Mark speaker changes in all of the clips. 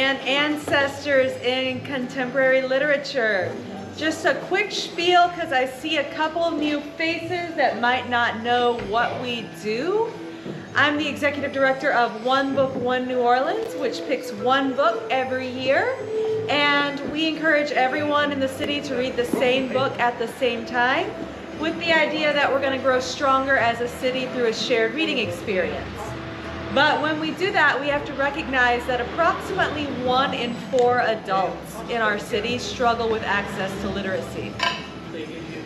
Speaker 1: and ancestors in contemporary literature. Just a quick spiel because I see a couple new faces that might not know what we do. I'm the executive director of One Book, One New Orleans, which picks one book every year. And we encourage everyone in the city to read the same book at the same time, with the idea that we're going to grow stronger as a city through a shared reading experience. But when we do that, we have to recognize that approximately 1 in 4 adults in our city struggle with access to literacy.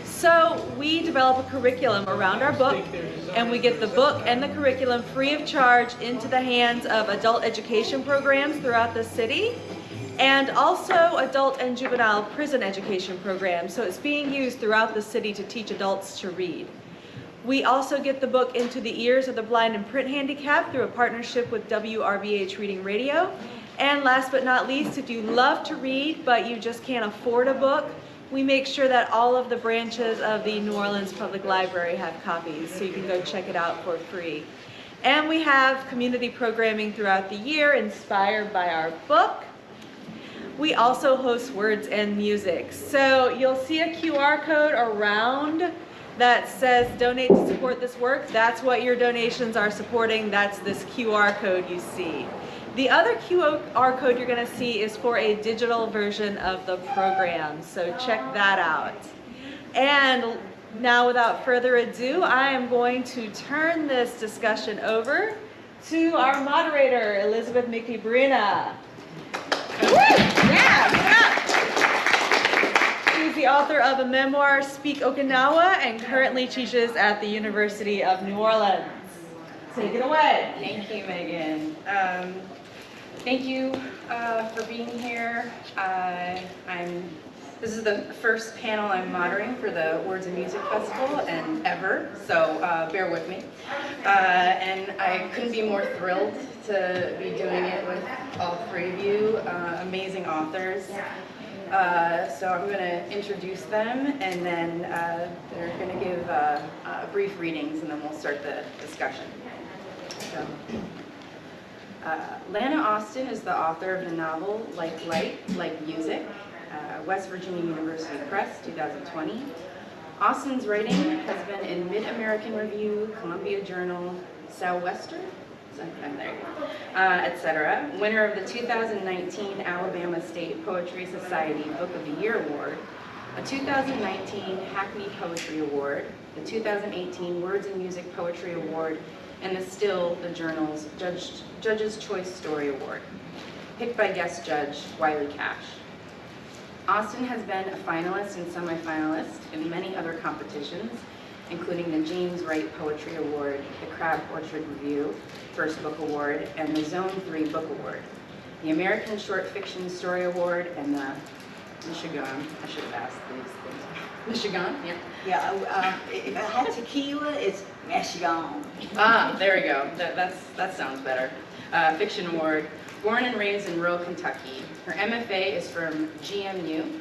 Speaker 1: So we develop a curriculum around our book, and we get the book and the curriculum free of charge into the hands of adult education programs throughout the city, and also adult and juvenile prison education programs. So it's being used throughout the city to teach adults to read. We also get the book into the ears of the blind and print handicapped through a partnership with WRBH Reading Radio. And last but not least, if you love to read but you just can't afford a book, we make sure that all of the branches of the New Orleans Public Library have copies, so you can go check it out for free. And we have community programming throughout the year inspired by our book. We also host Words and Music. So you'll see a QR code around that says donate to support this work. That's what your donations are supporting. That's this QR code you see. The other QR code you're going to see is for a digital version of the program. So check that out. And now, without further ado, I am going to turn this discussion over to our moderator, Elizabeth Miki Brina. She's the author of a memoir, Speak Okinawa, and currently teaches at the University of New Orleans. Take it away.
Speaker 2: Thank you, Megan. Thank you for being here. This is the first panel I'm moderating for the Words and Music Festival and ever, so bear with me. And I couldn't be more thrilled to be doing it with all 3 of you, amazing authors. So I'm going to introduce them, and then they're going to give brief readings, and then we'll start the discussion. So, Lana Austin is the author of the novel Like Light, Like Music, West Virginia University Press, 2020. Austin's writing has been in Mid-American Review, Columbia Journal, Southwestern, etc. Winner of the 2019 Alabama State Poetry Society Book of the Year Award, a 2019 Hackney Poetry Award, the 2018 Words and Music Poetry Award, and the Still, the Journal's Judge's Choice Story Award, picked by guest judge Wiley Cash. Austin has been a finalist and semifinalist in many other competitions, including the James Wright Poetry Award, the Crab Orchard Review First Book Award, and the Zone 3 Book Award, the American Short Fiction Story Award, and the Michigan. I should have asked these things. Michigan, yeah.
Speaker 3: Yeah, if I had tequila, it's Michigan.
Speaker 2: Ah, there we go. That sounds better. Fiction Award. Born and raised in rural Kentucky. Her MFA is from GMU.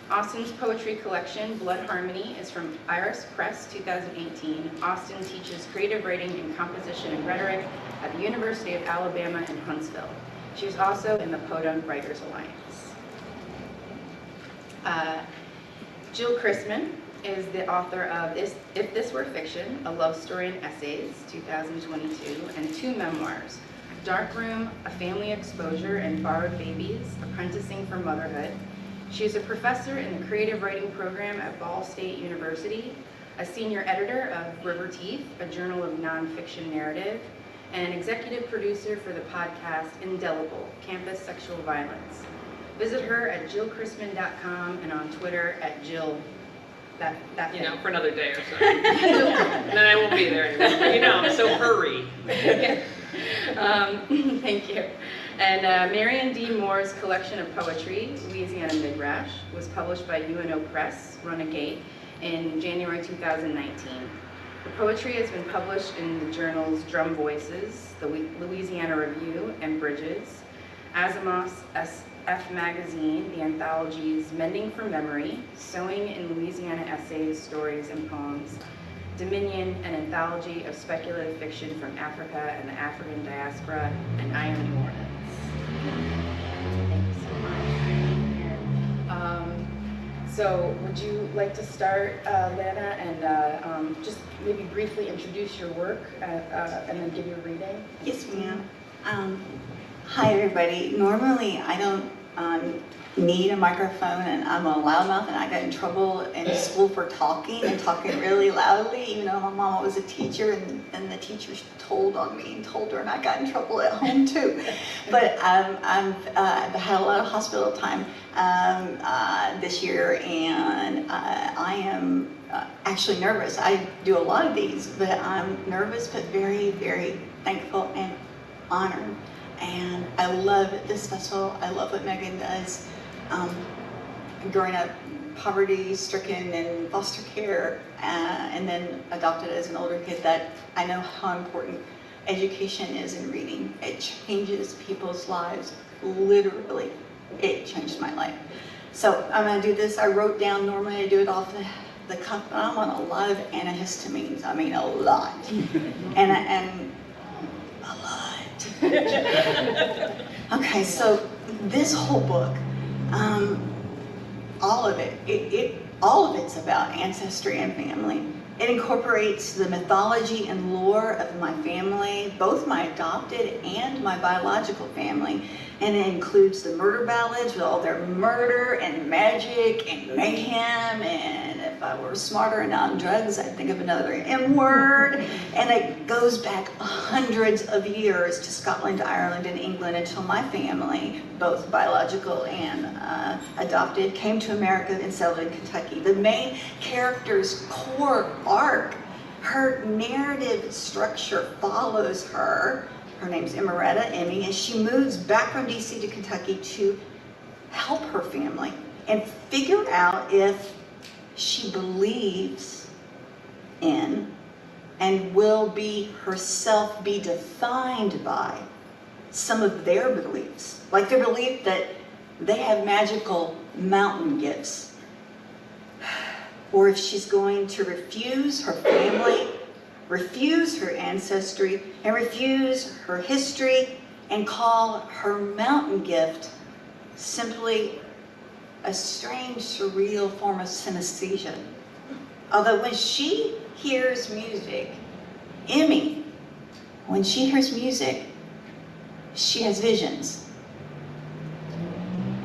Speaker 2: Austin's poetry collection, Blood Harmony, is from Iris Press, 2018. Austin teaches creative writing and composition and rhetoric at the University of Alabama in Huntsville. She is also in the Podunk Writers Alliance. Jill Christman is the author of If This Were Fiction, A Love Story and Essays, 2022, and 2 memoirs, Dark Room, A Family Exposure and Borrowed Babies, Apprenticing for Motherhood. She is a professor in the creative writing program at Ball State University, a senior editor of River Teeth, a journal of nonfiction narrative, and an executive producer for the podcast Indelible, Campus Sexual Violence. Visit her at jillchrisman.com and on Twitter at Jill. That
Speaker 4: you know, for another day or so. And then I won't be there anymore. But you know, so hurry.
Speaker 2: Thank you. And Marian D. Moore's collection of poetry, Louisiana Midrage, was published by UNO Press, Runagate, in January 2019. The poetry has been published in the journals Drum Voices, the Louisiana Review, and Bridges, Asimov's F Magazine, the anthologies Mending for Memory, Sewing in Louisiana Essays, Stories, and Poems, Dominion, an anthology of speculative fiction from Africa and the African diaspora, and I Am New Orleans. So would you like to start, Lana, and just maybe briefly introduce your work and then give your reading?
Speaker 3: Yes, ma'am. Hi, everybody. Normally, I don't need a microphone, and I'm a loudmouth, and I got in trouble in school for talking really loudly, even though my mama was a teacher, and the teachers told on me and told her, and I got in trouble at home too. But I've had a lot of hospital time this year, and I am actually nervous. I do a lot of these, but I'm nervous, but very, very thankful and honored. And I love this festival. I love what Megan does. Growing up poverty-stricken in foster care, and then adopted as an older kid, that I know how important education is in reading. It changes people's lives, literally. It changed my life. So I'm gonna do this. I wrote down, normally I do it off the cuff, but I'm on a lot of antihistamines. I mean, a lot. and a lot. Okay, so this whole book, all of it's about ancestry and family. It incorporates the mythology and lore of my family, both my adopted and my biological family. And it includes the murder ballads with all their murder and magic and mayhem. And if I were smarter and on drugs, I'd think of another M word. And it goes back hundreds of years to Scotland, Ireland, and England until my family, both biological and adopted, came to America and settled in Kentucky. The main character's core arc, her narrative structure follows her. Her name's Emmy, and she moves back from DC to Kentucky to help her family and figure out if she believes in and will be herself be defined by some of their beliefs, like their belief that they have magical mountain gifts, or if she's going to refuse her family, refuse her ancestry, and refuse her history, and call her mountain gift simply a strange, surreal form of synesthesia. Although when she hears music, Emmy, when she hears music, she has visions.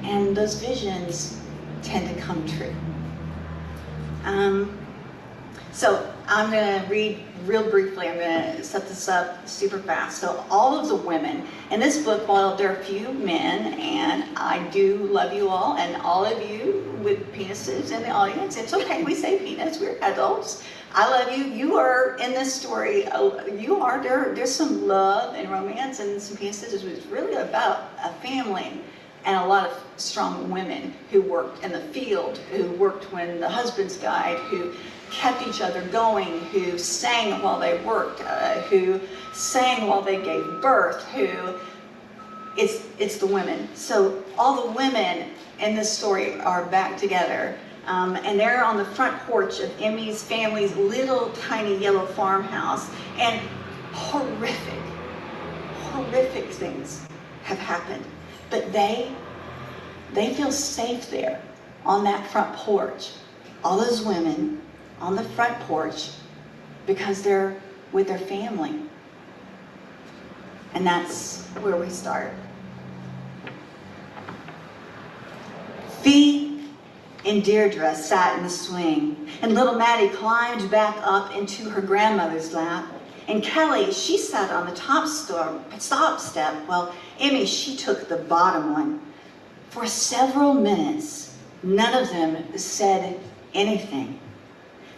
Speaker 3: And those visions tend to come true. So I'm going to read real briefly. I'm going to set this up super fast. So all of the women in this book, while there are few men, and I do love you all, and all of you with penises in the audience, it's okay, we say penis, we're adults. I love you. You are in this story. There's some love and romance and some penises. It's really about a family and a lot of strong women who worked in the field, who worked when the husbands died, who kept each other going, who sang while they worked, who sang while they gave birth, it's the women. So all the women in this story are back together, and they're on the front porch of Emmy's family's little tiny yellow farmhouse, and horrific things have happened. But they feel safe there on that front porch. All those women on the front porch because they're with their family. And that's where we start. Fee and Deirdre sat in the swing, and little Maddie climbed back up into her grandmother's lap. And Kelly, she sat on the top step, while Emmy, she took the bottom one. For several minutes, none of them said anything.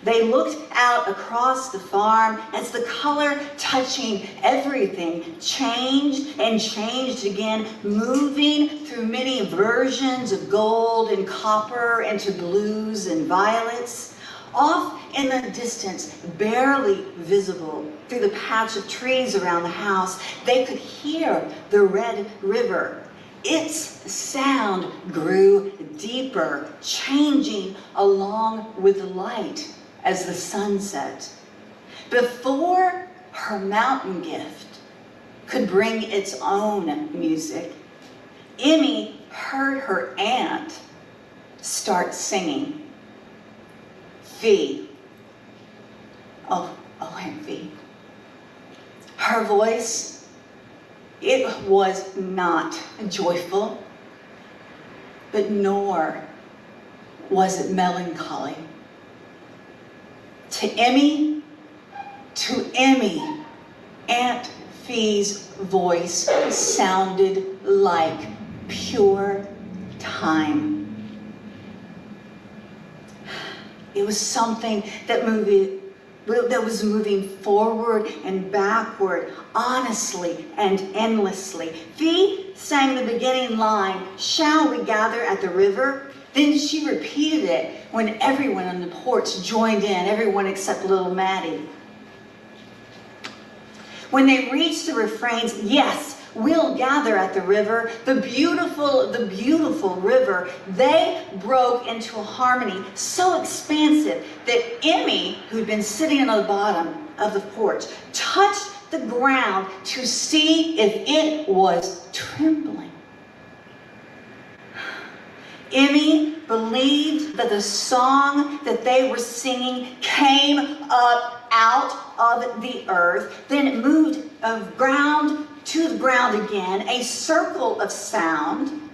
Speaker 3: They looked out across the farm as the color touching everything changed and changed again, moving through many versions of gold and copper into blues and violets. Off in the distance, barely visible through the patch of trees around the house, they could hear the Red River. Its sound grew deeper, changing along with the light as the sun set. Before her mountain gift could bring its own music, Emmy heard her aunt start singing. V. Oh, Aunt V. Her voice, it was not joyful, but nor was it melancholy. To Emmy, Aunt Fee's voice sounded like pure time. It was something that was moving forward and backward, honestly and endlessly. Fee sang the beginning line, "Shall we gather at the river?" Then she repeated it when everyone on the porch joined in, everyone except little Maddie. When they reached the refrains, "Yes, we'll gather at the river," the beautiful river, they broke into a harmony so expansive that Emmy, who'd been sitting on the bottom of the porch, touched the ground to see if it was trembling. Emmy believed that the song that they were singing came up out of the earth, then it moved of ground to the ground again, a circle of sound.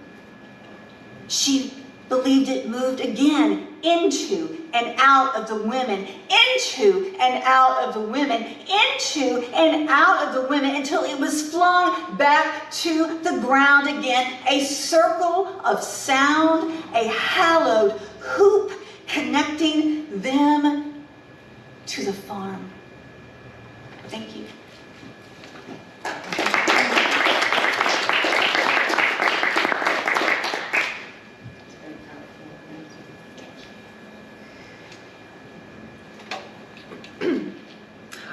Speaker 3: She believed it moved again into and out of the women, into and out of the women, into and out of the women, until it was flung back to the ground again, a circle of sound, a hallowed hoop connecting them to the farm. Thank you.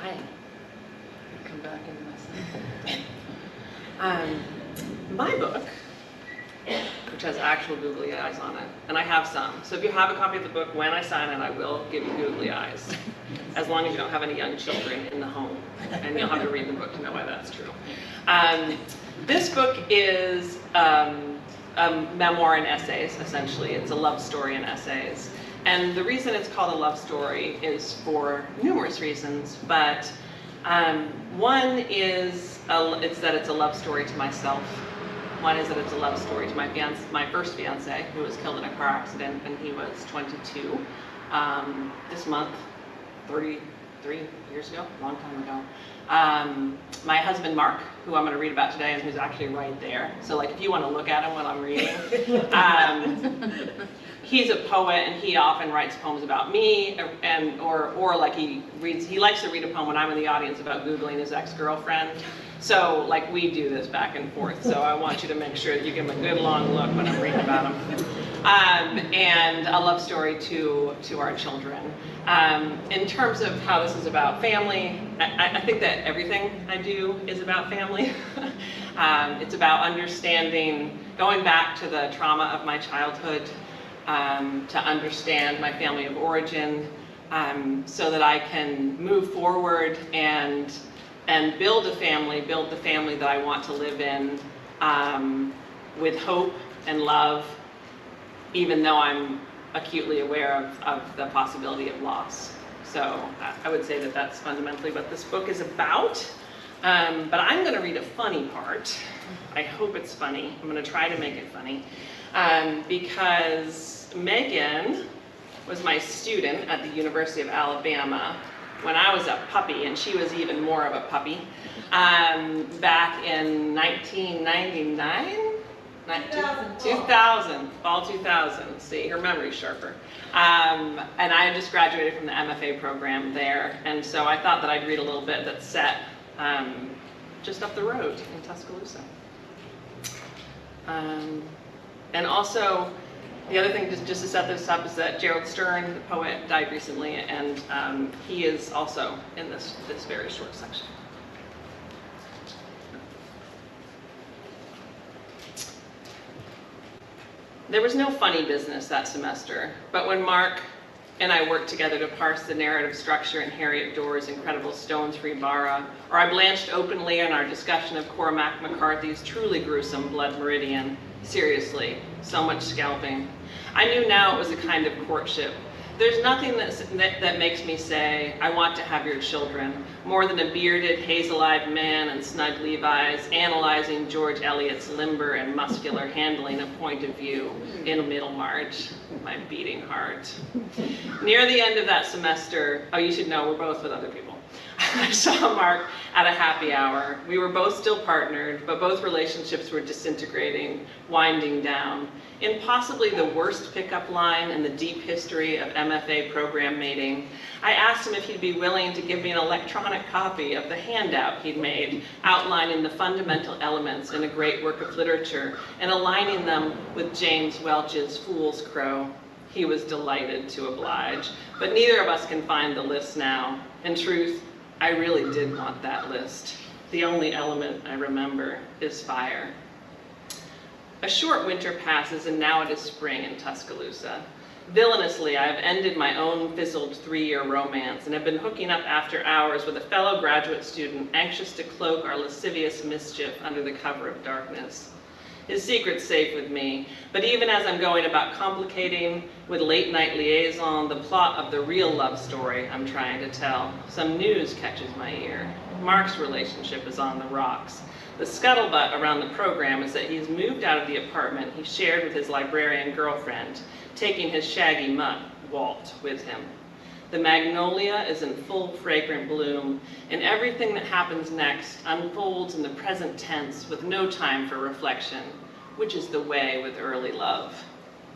Speaker 4: Hi. Come back into myself. My book, which has actual googly eyes on it, and I have some. So if you have a copy of the book, when I sign it, I will give you googly eyes, as long as you don't have any young children in the home, and you'll have to read the book to know why that's true. This book is a memoir and essays, essentially. It's a love story and essays. And the reason it's called a love story is for numerous reasons, but one is it's that it's a love story to myself. One is that it's a love story to my first fiance, who was killed in a car accident when he was 22. This month, 33 years ago, a long time ago. My husband, Mark, who I'm going to read about today, and who's actually right there. So like, if you want to look at him while I'm reading. He's a poet, and he often writes poems about me, and or like he likes to read a poem when I'm in the audience about Googling his ex-girlfriend. So like, we do this back and forth. So I want you to make sure that you give him a good long look when I'm reading about him. And a love story to our children. In terms of how this is about family, I think that everything I do is about family. It's about understanding, going back to the trauma of my childhood, to understand my family of origin, so that I can move forward and build the family that I want to live in, with hope and love, even though I'm acutely aware of the possibility of loss. So I would say that that's fundamentally what this book is about. But I'm going to read a funny part. I hope it's funny. I'm going to try to make it funny. Because Megan was my student at the University of Alabama when I was a puppy, and she was even more of a puppy, back in 1999? 2000, fall 2000. See, her memory's sharper. And I had just graduated from the MFA program there, and so I thought that I'd read a little bit that's set just up the road in Tuscaloosa. And also, the other thing, just to set this up, is that Gerald Stern, the poet, died recently, and he is also in this very short section. There was no funny business that semester, but when Mark and I worked together to parse the narrative structure in Harriet Doerr's incredible Stones-Free Bara, or I blanched openly in our discussion of Cormac McCarthy's truly gruesome Blood Meridian. Seriously, so much scalping. I knew now it was a kind of courtship. There's nothing that makes me say, I want to have your children, more than a bearded, hazel-eyed man in snug Levi's analyzing George Eliot's limber and muscular handling of point of view in Middlemarch, my beating heart. Near the end of that semester, oh, you should know, we're both with other people. I saw Mark at a happy hour. We were both still partnered, but both relationships were disintegrating, winding down. In possibly the worst pickup line in the deep history of MFA program mating, I asked him if he'd be willing to give me an electronic copy of the handout he'd made, outlining the fundamental elements in a great work of literature and aligning them with James Welch's Fool's Crow. He was delighted to oblige, but neither of us can find the list now. In truth, I really did want that list. The only element I remember is fire. A short winter passes and now it is spring in Tuscaloosa. Villainously, I have ended my own fizzled 3-year romance and have been hooking up after hours with a fellow graduate student anxious to cloak our lascivious mischief under the cover of darkness. His secret's safe with me, but even as I'm going about complicating with late-night liaison the plot of the real love story I'm trying to tell, some news catches my ear. Mark's relationship is on the rocks. The scuttlebutt around the program is that he's moved out of the apartment he shared with his librarian girlfriend, taking his shaggy mutt, Walt, with him. The magnolia is in full fragrant bloom, and everything that happens next unfolds in the present tense with no time for reflection, which is the way with early love.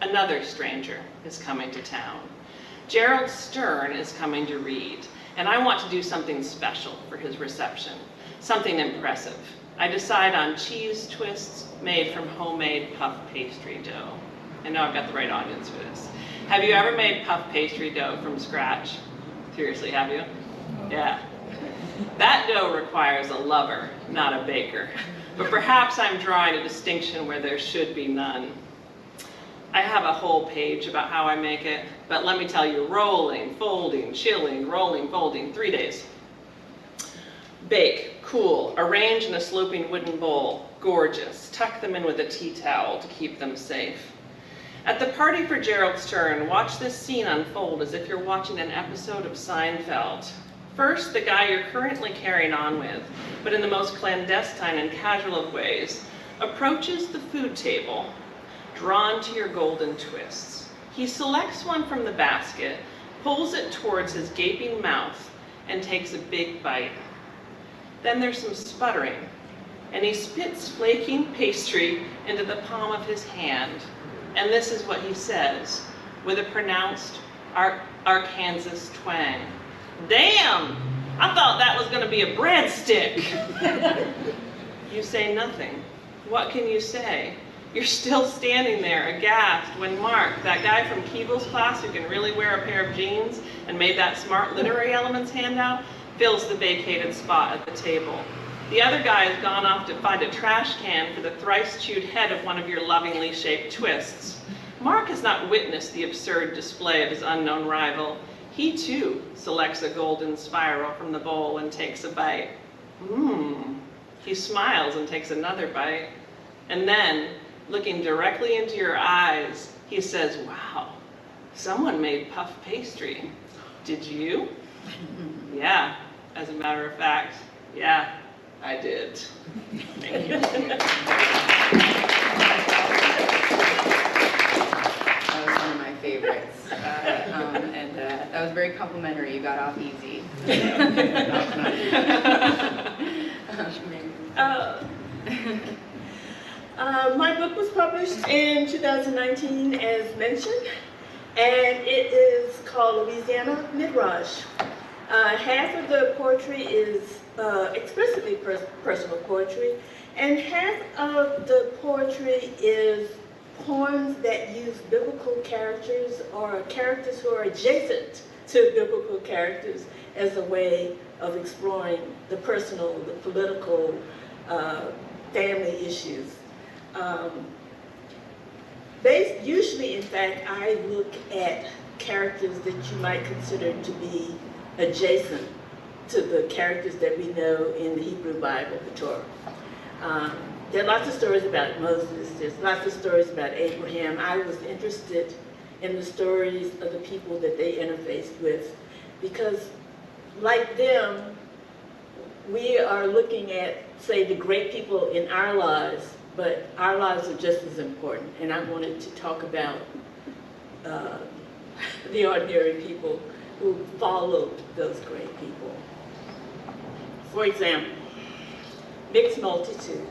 Speaker 4: Another stranger is coming to town. Gerald Stern is coming to read, and I want to do something special for his reception, something impressive. I decide on cheese twists made from homemade puff pastry dough. I know I've got the right audience for this. Have you ever made puff pastry dough from scratch? Seriously, have you? Yeah. That dough requires a lover, not a baker. But perhaps I'm drawing a distinction where there should be none. I have a whole page about how I make it, but let me tell you, rolling, folding, chilling, rolling, folding, 3 days. Bake, cool, arrange in a sloping wooden bowl, gorgeous. Tuck them in with a tea towel to keep them safe. At the party for Gerald's turn, watch this scene unfold as if you're watching an episode of Seinfeld. First, the guy you're currently carrying on with, but in the most clandestine and casual of ways, approaches the food table, drawn to your golden twists. He selects one from the basket, pulls it towards his gaping mouth, and takes a big bite. Then there's some sputtering, and he spits flaking pastry into the palm of his hand. And this is what he says, with a pronounced Arkansas twang. Damn! I thought that was gonna be a breadstick. You say nothing. What can you say? You're still standing there, aghast, when Mark, that guy from Keeble's class who can really wear a pair of jeans and made that smart literary elements handout, fills the vacated spot at the table. The other guy has gone off to find a trash can for the thrice-chewed head of one of your lovingly shaped twists. Mark has not witnessed the absurd display of his unknown rival. He, too, selects a golden spiral from the bowl and takes a bite. He smiles and takes another bite. And then, looking directly into your eyes, he says, wow, someone made puff pastry. Did you? Yeah, as a matter of fact, yeah. I did. Thank you.
Speaker 2: That was one of my favorites. And that was very complimentary. You got off easy.
Speaker 5: My book was published in 2019, as mentioned, and it is called Louisiana Midrage. Half of the poetry is explicitly personal poetry, and half of the poetry is poems that use biblical characters or characters who are adjacent to biblical characters as a way of exploring the personal, the political, family issues. Usually, in fact, I look at characters that you might consider to be adjacent to the characters that we know in the Hebrew Bible, the Torah. There are lots of stories about Moses. There's lots of stories about Abraham. I was interested in the stories of the people that they interfaced with, because like them, we are looking at, say, the great people in our lives, but our lives are just as important. And I wanted to talk about the ordinary people who followed those great people. For example, mixed multitude.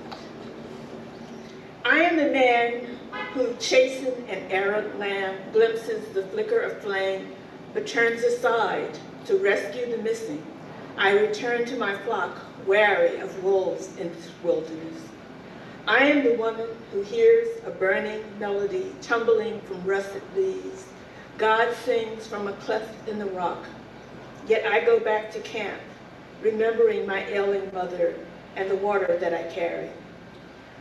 Speaker 5: I am the man who, chasing an Arab lamb, glimpses the flicker of flame, but turns aside to rescue the missing. I return to my flock, wary of wolves in this wilderness. I am the woman who hears a burning melody tumbling from russet leaves. God sings from a cleft in the rock. Yet I go back to camp, remembering my ailing mother and the water that I carry.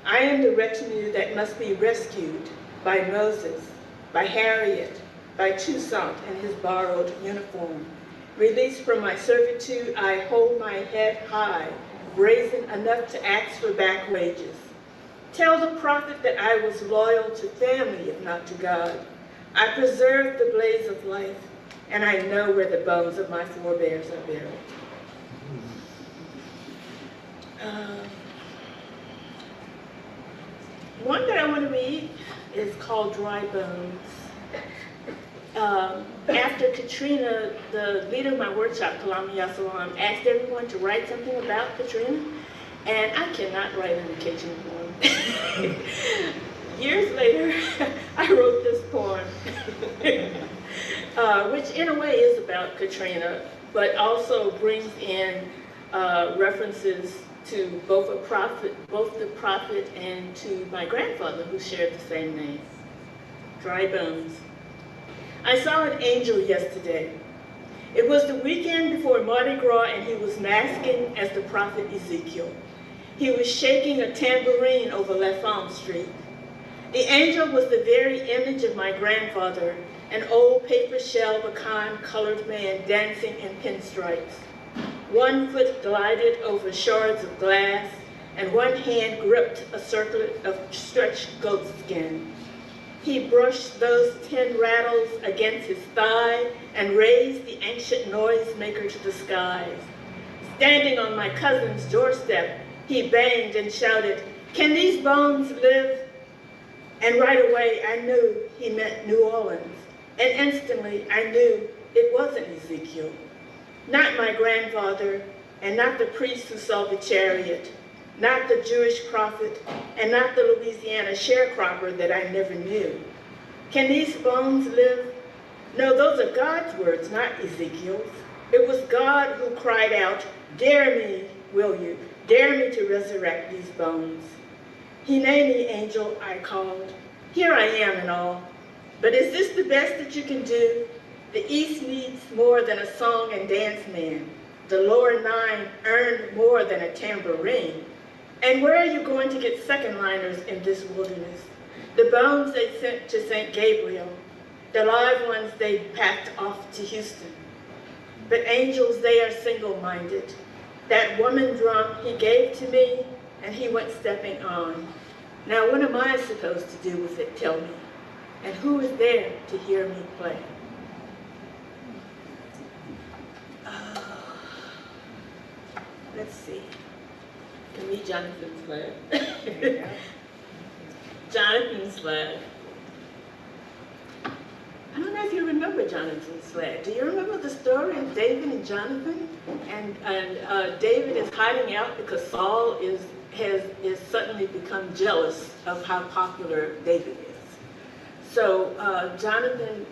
Speaker 5: I am the retinue that must be rescued by Moses, by Harriet, by Toussaint in his borrowed uniform. Released from my servitude, I hold my head high, brazen enough to ask for back wages. Tell the prophet that I was loyal to family, if not to God. I preserved the blaze of life, and I know where the bones of my forebears are buried. One that I want to read is called Dry Bones. After Katrina, the leader of my workshop, Kalam Yasalam, asked everyone to write something about Katrina, and I cannot write an occasional poem. Years later, I wrote this poem, which in a way is about Katrina, but also brings in references to both the prophet and to my grandfather, who shared the same name. Dry Bones. I saw an angel yesterday. It was the weekend before Mardi Gras, and he was masking as the prophet Ezekiel. He was shaking a tambourine over La Femme Street. The angel was the very image of my grandfather, an old paper shell pecan-colored man dancing in pinstripes. One foot glided over shards of glass, and one hand gripped a circlet of stretched goat skin. He brushed those tin rattles against his thigh and raised the ancient noisemaker to the skies. Standing on my cousin's doorstep, he banged and shouted, "Can these bones live?" And right away, I knew he meant New Orleans. And instantly, I knew it wasn't Ezekiel. Not my grandfather, and not the priest who saw the chariot, not the Jewish prophet, and not the Louisiana sharecropper that I never knew. Can these bones live? No, those are God's words, not Ezekiel's. It was God who cried out, "Dare me, will you? Dare me to resurrect these bones." "Hineni, angel," I called. "Here I am and all. But is this the best that you can do? The East needs more than a song and dance man. The lower nine earned more than a tambourine. And where are you going to get second liners in this wilderness? The bones they sent to St. Gabriel, the live ones they packed off to Houston. But angels, they are single-minded. That woman drum he gave to me, and he went stepping on. Now what am I supposed to do with it, tell me? And who is there to hear me play? Let's see. Can read Jonathan's Sled. Jonathan's Sled. I don't know if you remember Jonathan's Sled. Do you remember the story of David and Jonathan? And David is hiding out because Saul has suddenly become jealous of how popular David is. So Jonathan,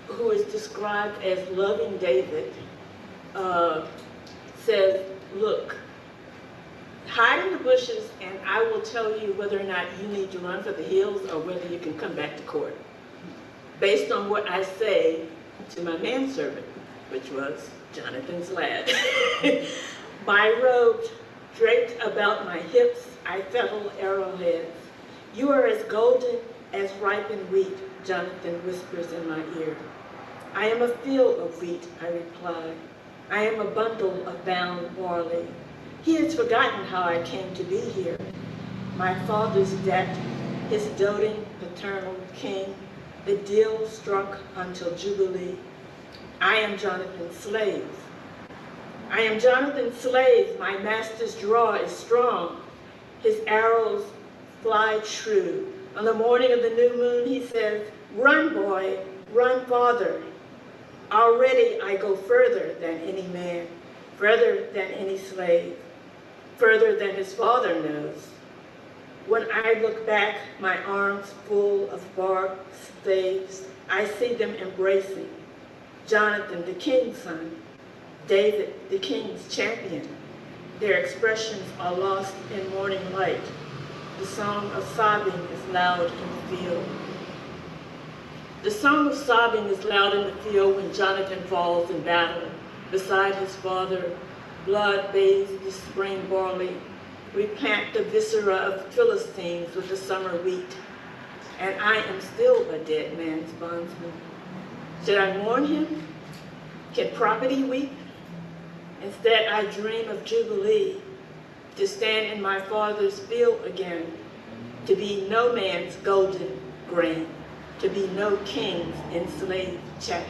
Speaker 5: who is described as loving David, says, "Look, hide in the bushes and I will tell you whether or not you need to run for the hills or whether you can come back to court, based on what I say to my manservant," which was Jonathan's lad. "My robe draped about my hips, I fettle arrowheads. You are as golden as ripened wheat," Jonathan whispers in my ear. "I am a field of wheat," I reply. "I am a bundle of bound barley. He has forgotten how I came to be here. My father's debt, his doting paternal king, the deal struck until Jubilee. I am Jonathan's slave. I am Jonathan's slave. My master's draw is strong. His arrows fly true. On the morning of the new moon, he says, "Run, boy, run, father." Already I go further than any man, further than any slave, further than his father knows. When I look back, my arms full of barbed staves, I see them embracing Jonathan, the king's son, David, the king's champion. Their expressions are lost in morning light. The song of sobbing is loud in the field. The song of sobbing is loud in the field when Jonathan falls in battle. Beside his father, blood bathes the spring barley. We plant the viscera of Philistines with the summer wheat. And I am still a dead man's bondsman. Should I mourn him? Can property weep? Instead, I dream of Jubilee, to stand in my father's field again, to be no man's golden grain, to be no king's enslaved chaff.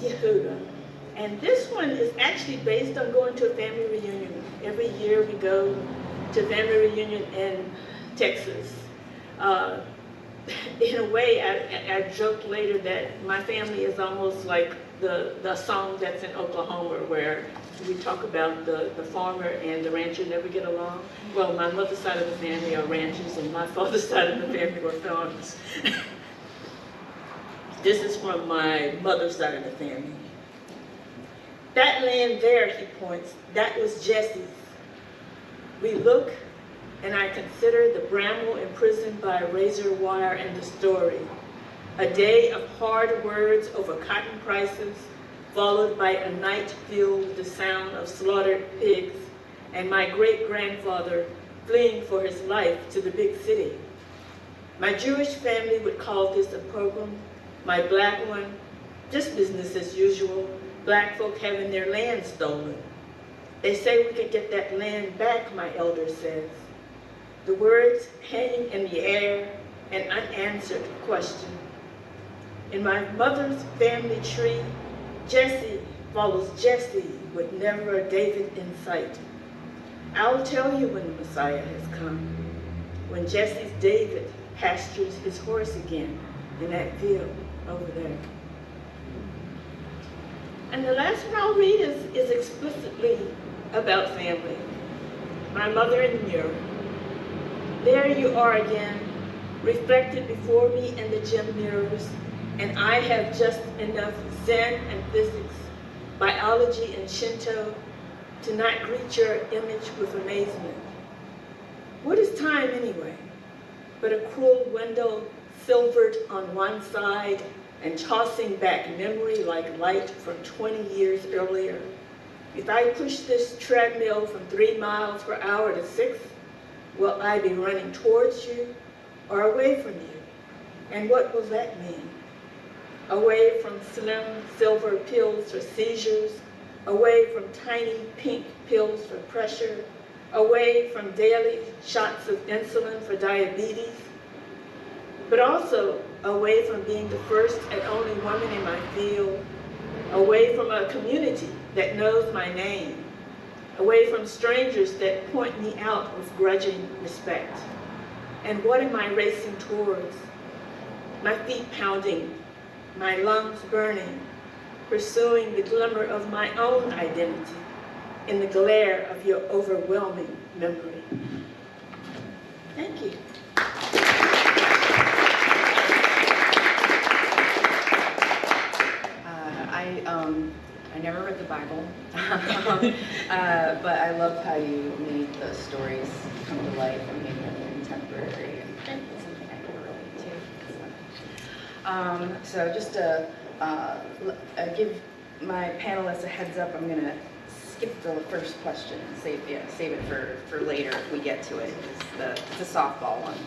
Speaker 5: Yehuda. And this one is actually based on going to a family reunion. Every year we go to family reunion in Texas. In a way, I joked later that my family is almost like the song that's in Oklahoma where we talk about the farmer and the rancher never get along. Well, my mother's side of the family are ranchers and my father's side of the family were farmers. This is from my mother's side of the family. That land there, he points, that was Jesse's. We look, and I consider the bramble imprisoned by a razor wire and the story. A day of hard words over cotton prices, followed by a night filled with the sound of slaughtered pigs, and my great-grandfather fleeing for his life to the big city. My Jewish family would call this a pogrom, my black one, just business as usual, black folk having their land stolen. They say we could get that land back, my elder says. The words hang in the air, an unanswered question. In my mother's family tree, Jesse follows Jesse with never a David in sight. I'll tell you when the Messiah has come, when Jesse's David pastures his horse again in that field over there. And the last one I'll read is explicitly about family. My mother in the mirror. There you are again, reflected before me in the gym mirrors, and I have just enough Zen and physics, biology and Shinto to not greet your image with amazement. What is time anyway? But a cruel window silvered on one side and tossing back memory like light from 20 years earlier. If I push this treadmill from 3 miles per hour to 6, will I be running towards you or away from you? And what will that mean? Away from slim silver pills for seizures, away from tiny pink pills for pressure, away from daily shots of insulin for diabetes, but also away from being the first and only woman in my field, away from a community that knows my name, away from strangers that point me out with grudging respect. And what am I racing towards? My feet pounding, my lungs burning, pursuing the glimmer of my own identity in the glare of your overwhelming memory. Thank you.
Speaker 2: I never read the Bible, but I love how you made the stories come to life and made them contemporary, and it's something I can relate to. So just to give my panelists a heads up, I'm gonna skip the first question and save it for later if we get to it. It's a softball one.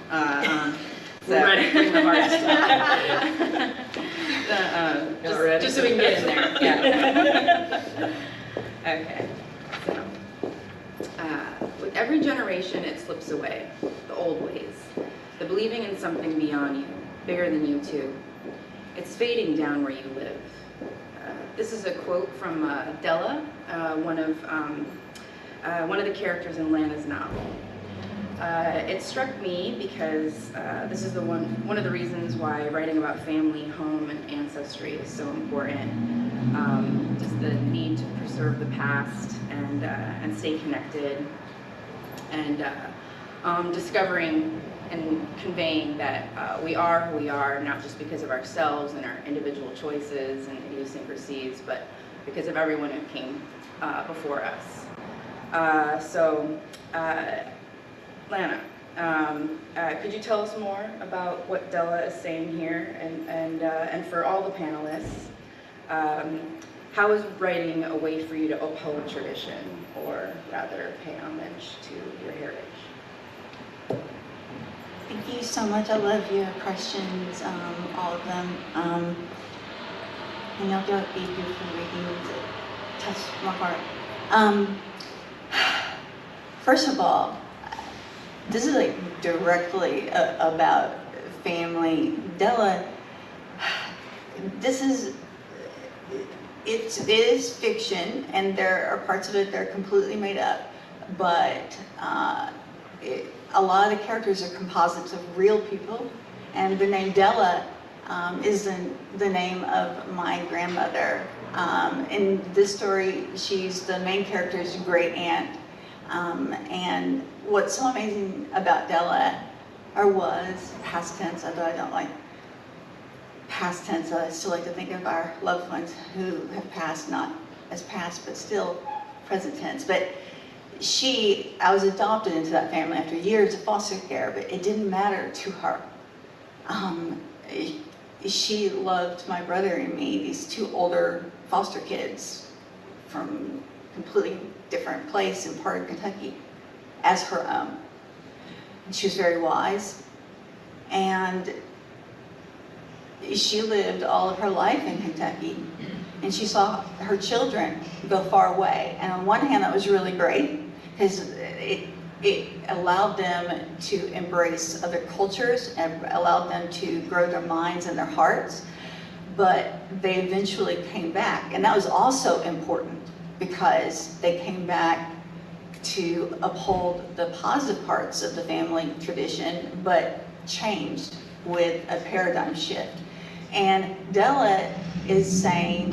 Speaker 2: So bring the hard stuff. Just so we can get in there. Yeah. Okay. So, with every generation, it slips away. The old ways, the believing in something beyond you, bigger than you too. It's fading down where you live. This is a quote from Della, one of the characters in Lana's novel. It struck me because this is one of the reasons why writing about family, home, and ancestry is so important. Just the need to preserve the past and stay connected, and discovering and conveying that we are who we are, not just because of ourselves and our individual choices and idiosyncrasies, but because of everyone who came before us. Lana, could you tell us more about what Della is saying here, and for all the panelists, how is writing a way for you to uphold tradition, or rather pay homage to your heritage?
Speaker 3: Thank you so much. I love your questions, all of them. And I'll don't be here for reading to touch my heart. First of all, this is like directly about family. Della, it is fiction, and there are parts of it that are completely made up, but a lot of the characters are composites of real people, and the name Della is the name of my grandmother. In this story, she's the main character's great aunt. And what's so amazing about Della, or was, past tense, although I don't like past tense, I still like to think of our loved ones who have passed, not as past, but still present tense. But I was adopted into that family after years of foster care, but it didn't matter to her. She loved my brother and me, these two older foster kids from completely different place in part of Kentucky, as her own. And she was very wise, and she lived all of her life in Kentucky, and she saw her children go far away. And on one hand, that was really great, because it allowed them to embrace other cultures and allowed them to grow their minds and their hearts. But they eventually came back, and that was also important, because they came back to uphold the positive parts of the family tradition, but changed with a paradigm shift. And Della is saying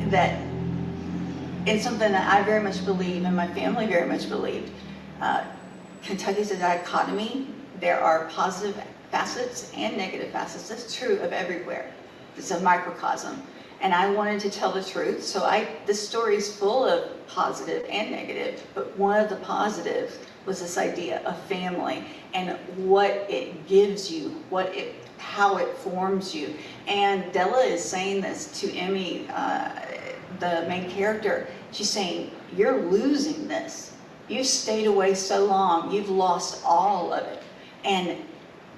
Speaker 3: that it's something that I very much believe, and my family very much believed. Kentucky's a dichotomy. There are positive facets and negative facets. That's true of everywhere. It's a microcosm. And I wanted to tell the truth, so this story is full of positive and negative, but one of the positives was this idea of family and what it gives you, how it forms you. And Della is saying this to Emmy, the main character. She's saying, you're losing this. You've stayed away so long, you've lost all of it. And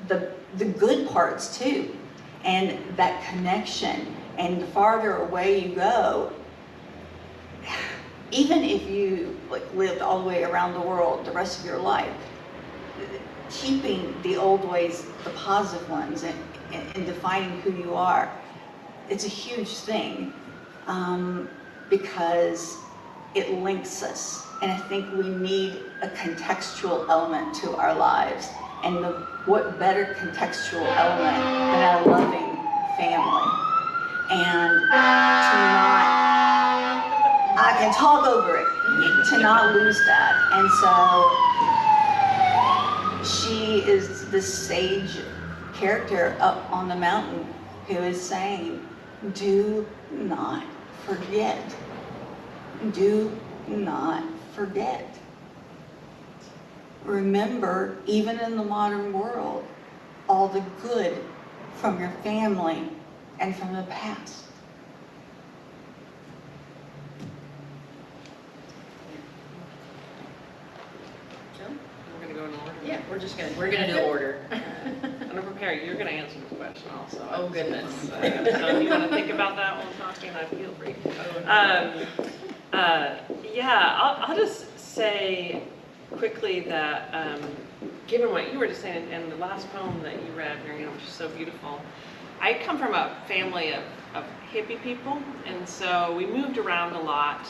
Speaker 3: the good parts too, and that connection. And the farther away you go, even if you lived all the way around the world the rest of your life, keeping the old ways, the positive ones, and defining who you are, it's a huge thing, because it links us. And I think we need a contextual element to our lives. And what better contextual element than a loving family? And I can talk over it, to not lose that. And so she is this sage character up on the mountain who is saying, do not forget. Do not forget. Remember, even in the modern world, all the good from your family and from the past.
Speaker 4: We're gonna go in order.
Speaker 2: Yeah, we're gonna do order.
Speaker 4: And I'm gonna prepare you. You're gonna answer this question also.
Speaker 2: Oh, goodness.
Speaker 4: So if you want to think about that while I'm talking, I feel free. Yeah, I'll just say quickly that given what you were just saying and the last poem that you read, Marian, which is so beautiful, I come from a family of hippie people, and so we moved around a lot.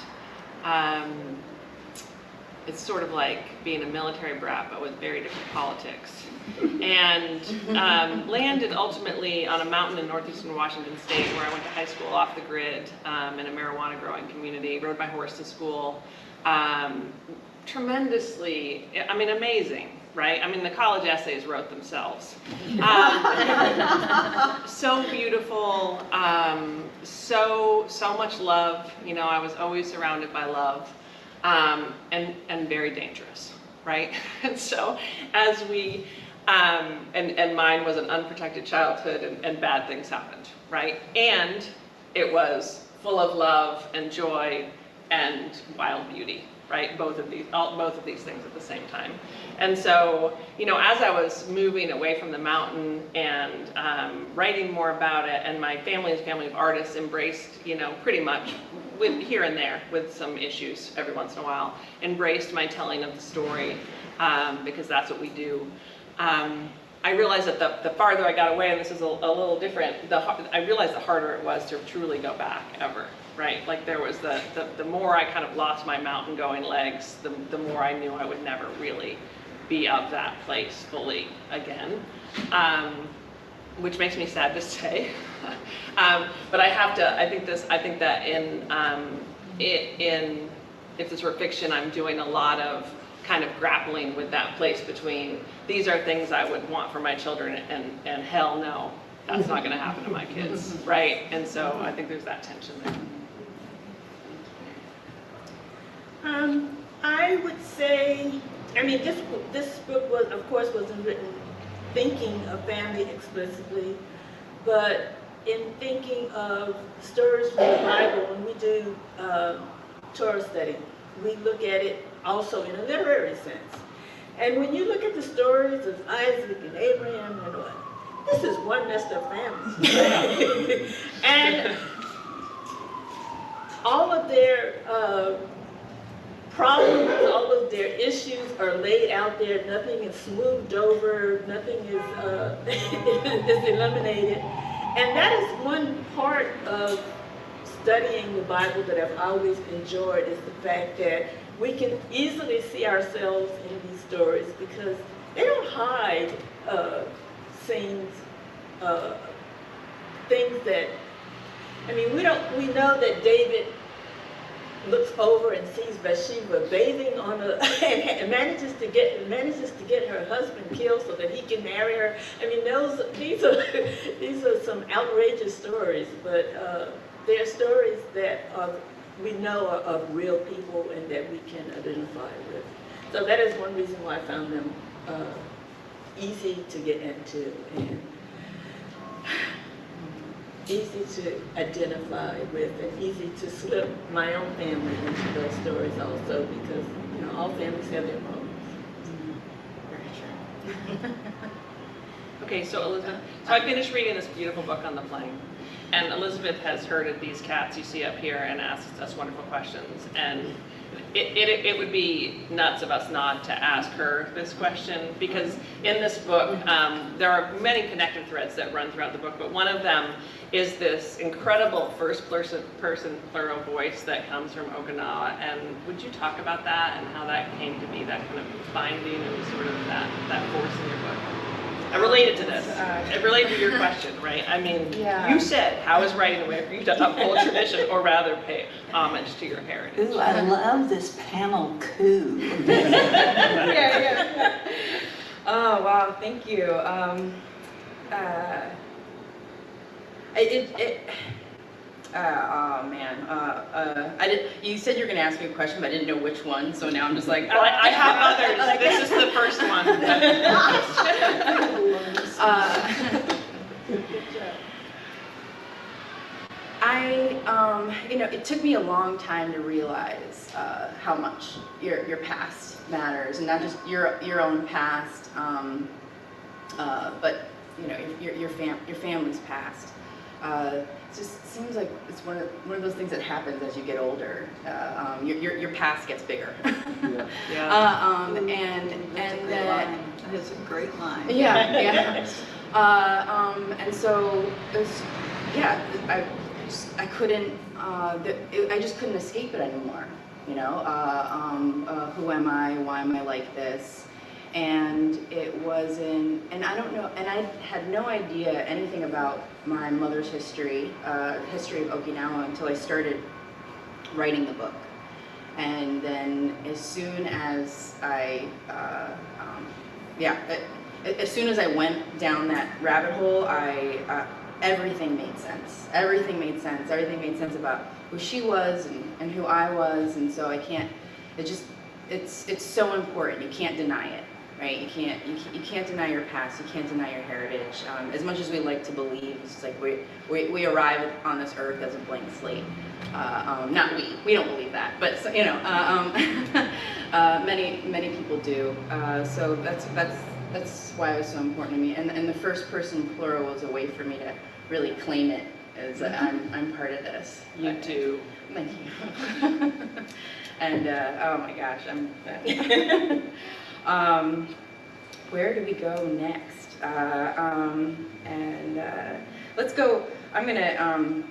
Speaker 4: It's sort of like being a military brat, but with very different politics. And landed ultimately on a mountain in northeastern Washington State, where I went to high school off the grid in a marijuana growing community, rode my horse to school. Tremendously, I mean, amazing, right? I mean, the college essays wrote themselves. So beautiful, so much love. You know, I was always surrounded by love, and very dangerous, right? And so as we, and mine was an unprotected childhood, and bad things happened, right? And it was full of love and joy and wild beauty, right? Both of these things at the same time. And so, you know, as I was moving away from the mountain and writing more about it, and my family is a family of artists, embraced, you know, pretty much with here and there with some issues every once in a while, embraced my telling of the story, because that's what we do. I realized that the farther I got away, and this is a little different, I realized the harder it was to truly go back ever, right? Like there was the more I kind of lost my mountain going legs, the more I knew I would never really be of that place fully again, which makes me sad to say. But I think that in if this were fiction, I'm doing a lot of kind of grappling with that place between these are things I would want for my children, and hell no, that's not going to happen to my kids, right? And so I think there's that tension there.
Speaker 5: I would say, I mean, this book was, of course, wasn't written thinking of family explicitly, but in thinking of stories from the Bible, when we do Torah Study, we look at it also in a literary sense. And when you look at the stories of Isaac and Abraham and what, this is one messed up family. And all of their problems, all of their issues are laid out there. Nothing is smoothed over, nothing is, is eliminated. And that is one part of studying the Bible that I've always enjoyed, is the fact that we can easily see ourselves in these stories because they don't hide scenes, things that, I mean, we know that David looks over and sees Bathsheba bathing on a, and manages to get her husband killed so that he can marry her. I mean, these are some outrageous stories, but they're stories that we know are of real people and that we can identify with. So that is one reason why I found them easy to get into and easy to identify with, and easy to slip my own family into those stories also, because, you know, all families have their problems.
Speaker 4: Very true. Okay, so Elizabeth, I finished reading this beautiful book on the plane, and Elizabeth has herded these cats you see up here and asked us wonderful questions, and it would be nuts of us not to ask her this question, because in this book there are many connected threads that run throughout the book, but one of them is this incredible first person plural voice that comes from Okinawa. And would you talk about that and how that came to be, that kind of binding and sort of that force in your book? I related to this. It related to your question, right? I mean,
Speaker 2: Yeah.
Speaker 4: You said, how is writing a way for you to uphold tradition, or rather pay homage to your heritage?
Speaker 3: Ooh, I love this panel coup.
Speaker 2: Yeah. Oh, wow, thank you. Oh man, you said you were going to ask me a question, but I didn't know which one, so now I'm just like,
Speaker 4: Well, I have others. This is the first one.
Speaker 2: You know, it took me a long time to realize how much your past matters, and not just your own past, but you know, your family's past. It just seems like it's one of those things that happens as you get older. Your past gets bigger.
Speaker 4: Yeah.
Speaker 2: And
Speaker 3: That is a great line.
Speaker 2: yeah, yeah. And so there's, yeah, I couldn't, I just couldn't escape it anymore. You know, who am I? Why am I like this? And it wasn't, and I don't know, and I had no idea anything about my mother's history of Okinawa until I started writing the book. And then as soon as I, as soon as I went down that rabbit hole, everything made sense. Everything made sense. Everything made sense about who she was and who I was. And so I can't, it's so important. You can't deny it. Right, you can't deny your past. You can't deny your heritage. As much as we like to believe, it's just like we arrive on this earth as a blank slate. Not we don't believe that, but you know, many people do. So that's why it was so important to me. And the first person plural was a way for me to really claim it as I'm part of this.
Speaker 4: You do.
Speaker 2: Thank you. And oh my gosh, where do we go next? Let's go. I'm going to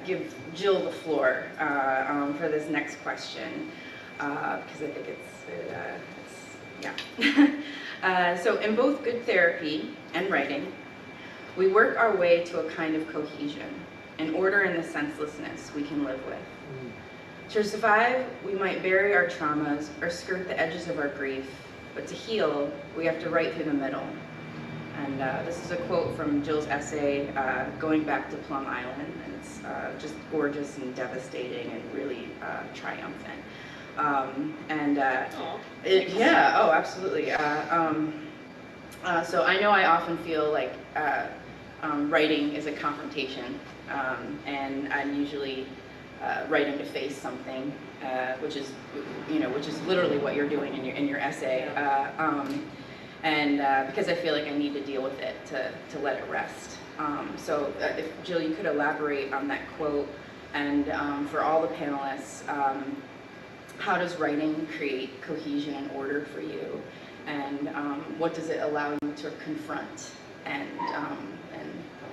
Speaker 2: give Jill the floor for this next question because I think yeah. So in both good therapy and writing, we work our way to a kind of cohesion, an order in the senselessness we can live with. To survive, we might bury our traumas or skirt the edges of our grief. But to heal, we have to write through the middle. And this is a quote from Jill's essay, Going Back to Plum Island. And it's just gorgeous and devastating and really triumphant. Yeah, oh, absolutely. So I know I often feel like writing is a confrontation. And I'm usually writing to face something, which is literally what you're doing in your essay, because I feel like I need to deal with it to let it rest. So if Jill, you could elaborate on that quote, and for all the panelists, how does writing create cohesion and order for you, and what does it allow you to confront and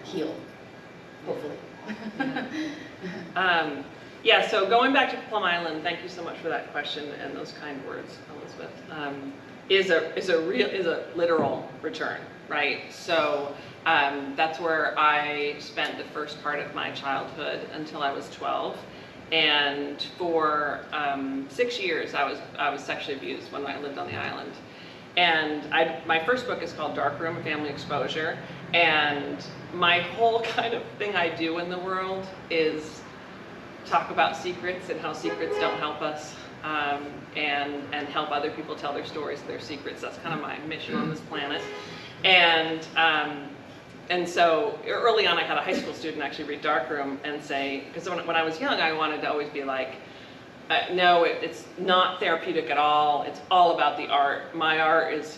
Speaker 2: heal, hopefully.
Speaker 4: Yeah, so going back to Plum Island, thank you so much for that question and those kind words, Elizabeth, is a literal return, right? So that's where I spent the first part of my childhood until I was 12. And for 6 years, I was sexually abused when I lived on the island. And my first book is called Dark Room, Family Exposure. And my whole kind of thing I do in the world is talk about secrets and how secrets don't help us, and help other people tell their stories, their secrets. That's kind of my mission on this planet. And so early on, I had a high school student actually read Darkroom and say, because when I was young, I wanted to always be like, no, it's not therapeutic at all. It's all about the art. My art is,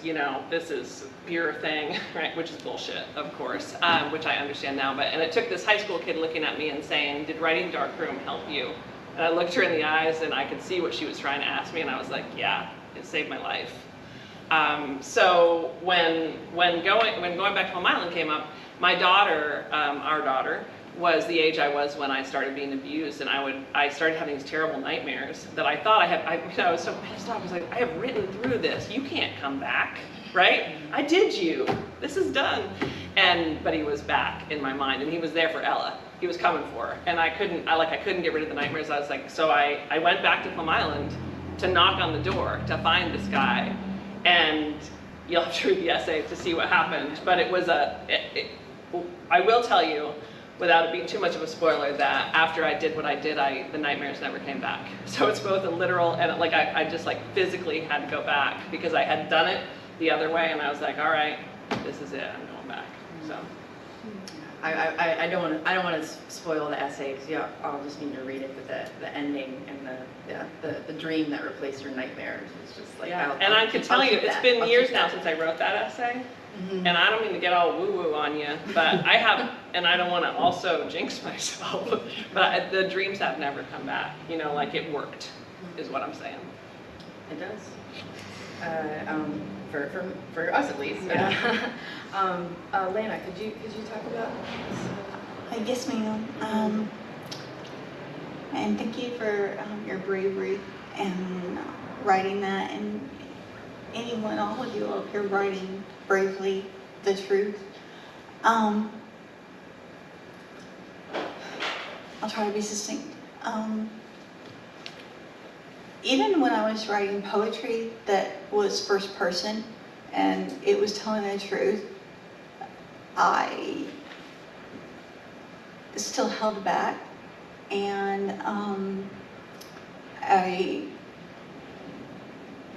Speaker 4: this is pure thing, right? Which is bullshit, of course, which I understand now. And it took this high school kid looking at me and saying, did writing Darkroom help you? And I looked her in the eyes and I could see what she was trying to ask me, and I was like, yeah, it saved my life. So when going back to Plum Island came up, my daughter, our daughter, was the age I was when I started being abused, and I started having these terrible nightmares that I thought I was so pissed off. I was like, I have written through this. You can't come back, right? I did you. This is done. But he was back in my mind, and he was there for Ella. He was coming for her, and I couldn't get rid of the nightmares. I was like, so I went back to Plum Island to knock on the door to find this guy, and you'll have to read the essay to see what happened. But it was I will tell you, without it being too much of a spoiler, that after I did what I did, the nightmares never came back. So it's both a literal and I just physically had to go back because I had done it the other way, and I was like, all right, this is it, I'm going back. So
Speaker 2: I don't want to spoil the essay because you all just need to read it. But the ending and the dream that replaced your nightmares is just like.
Speaker 4: Yeah. And I could tell you, it's been years now since I wrote that essay.
Speaker 2: Mm-hmm.
Speaker 4: And I don't mean to get all woo-woo on you, but I have, and I don't want to also jinx myself, but the dreams have never come back. You know, like it worked, is what I'm saying.
Speaker 2: It does. For us at least.
Speaker 4: Yeah.
Speaker 2: Lana, could you talk about this?
Speaker 3: Yes, ma'am. And thank you for your bravery and writing that, and anyone, all of you up here writing bravely the truth. I'll try to be succinct. Even when I was writing poetry that was first person and it was telling the truth, I still held back, and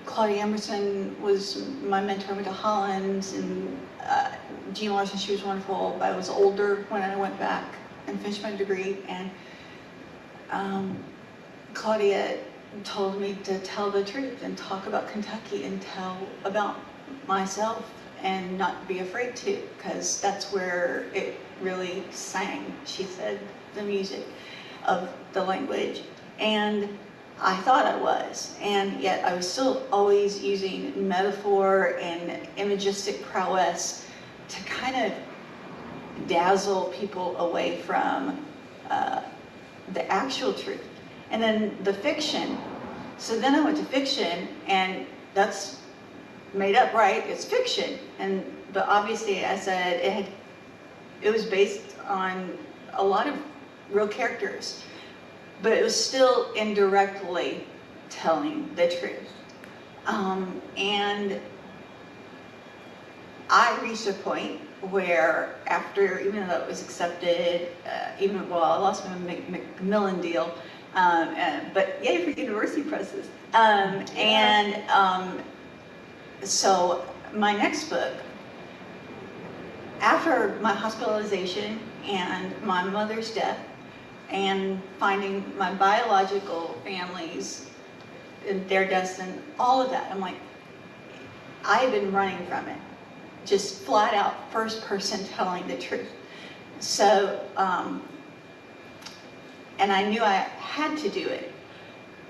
Speaker 3: Claudia Emerson was my mentor. I went to Holland, and Jean Larson, she was wonderful, but I was older when I went back and finished my degree, and Claudia told me to tell the truth and talk about Kentucky and tell about myself and not be afraid to, because that's where it really sang, she said, the music of the language. And I thought I was, and yet I was still always using metaphor and imagistic prowess to kind of dazzle people away from the actual truth. And then the fiction. So then I went to fiction, and that's made up, right? It's fiction. But obviously, I said it was based on a lot of real characters, but it was still indirectly telling the truth. And I reached a point where after, even though it was accepted, I lost my Macmillan deal, but yay for university presses. So my next book, after my hospitalization and my mother's death, and finding my biological families and their deaths and all of that, I'm like, I've been running from it. Just flat out first person telling the truth. So, and I knew I had to do it,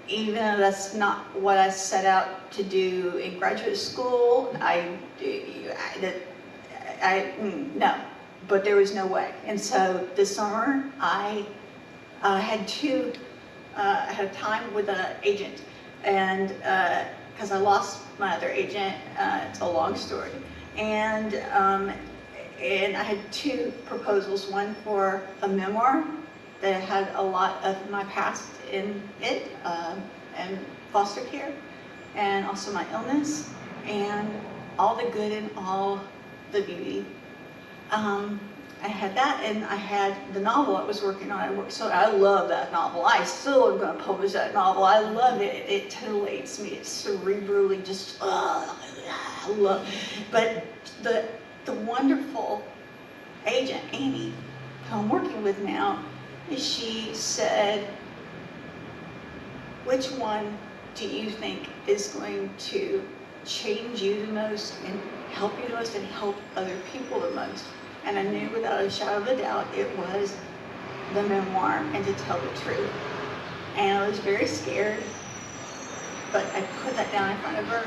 Speaker 3: even though that's not what I set out to do in graduate school. No, but there was no way. And so this summer, I had time with an agent, and because I lost my other agent, it's a long story. And I had two proposals, one for a memoir that had a lot of my past in it, and foster care, and also my illness, and all the good and all the beauty. I had that, and I had the novel I was working on. So I love that novel. I still am going to publish that novel. I love it. It titillates me. It's cerebrally just, I love. But the wonderful agent, Amy, who I'm working with now, she said, which one do you think is going to change you the most and help you the most and help other people the most? And I knew without a shadow of a doubt it was the memoir and to tell the truth. And I was very scared, but I put that down in front of her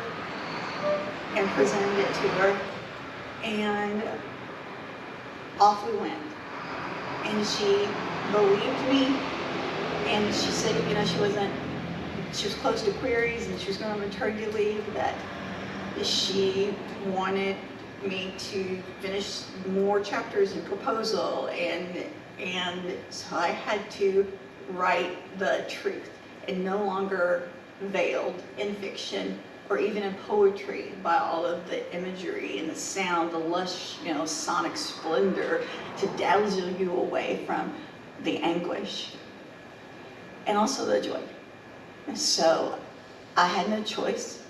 Speaker 3: and presented it to her, and off we went. And she believed me, and she said, she was close to queries and she was going on maternity leave, that she wanted me to finish more chapters in proposal, and so I had to write the truth and no longer veiled in fiction or even in poetry by all of the imagery and the sound, the lush, sonic splendor to dazzle you away from the anguish and also the joy. So I had no choice.